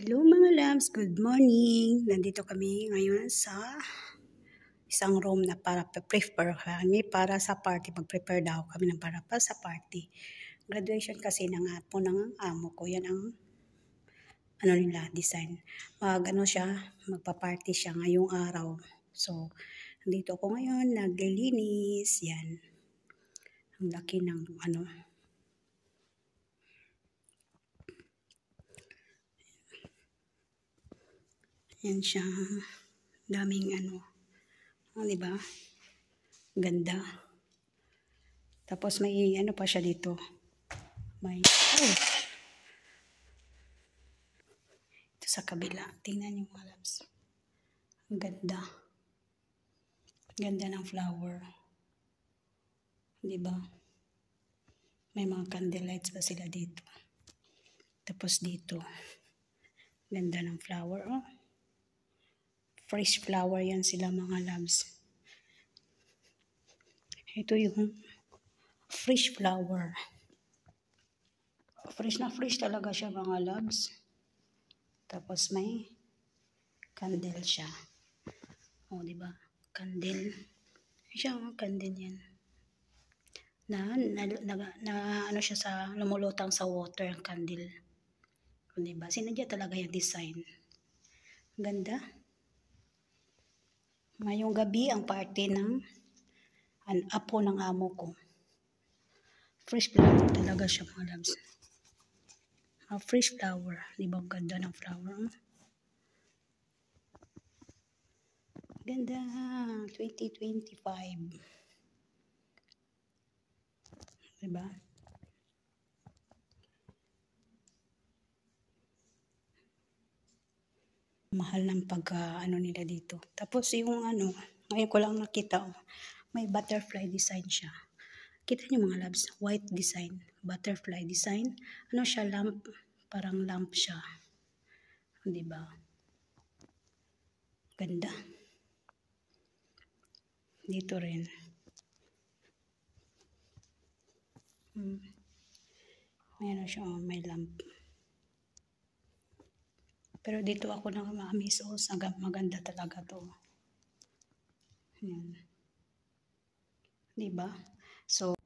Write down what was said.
Hello mga loves, good morning. Nandito kami ngayon sa isang room na para prepare kami para sa party. Mag-prepare daw kami ng para sa party. Graduation kasi ng apo ng amo ko. Yan ang nila, design. Magpa-party siya ngayong araw. So, nandito ako ngayon, naglilinis. Yan. Ang laki ng Yan siya. Daming di ba? Ganda. Tapos may pa siya dito. May ito sa kabila. Tingnan niyo mga loves. Ang ganda. Ganda ng flower. Di ba? May mga candle lights pa sila dito. Tapos dito. Ganda ng flower. Oh. Fresh flower yan sila mga loves. Ito yung fresh flower. Fresh na fresh talaga siya mga loves. Tapos may candle siya. O, di ba? Candle. Siya candle yan. Na siya sa lumulutang sa water ang candle. O, di ba? Sinadya talaga yung design. Ganda. Ngayong gabi ang party ng apo ng amo ko. Fresh flower talaga siya mga loves. Fresh flower. Di ba ganda ng flower? Ganda. 2025. Di ba? Mahal ng nila dito. Tapos yung ngayon ko lang nakita, may butterfly design siya. Kita niyo mga loves, white design, butterfly design. Siya, lamp, parang lamp siya. Di ba? Ganda. Dito rin. Meron siya, may lamp. Pero dito ako na ma-amaze. Maganda talaga to. Yan. Diba? So,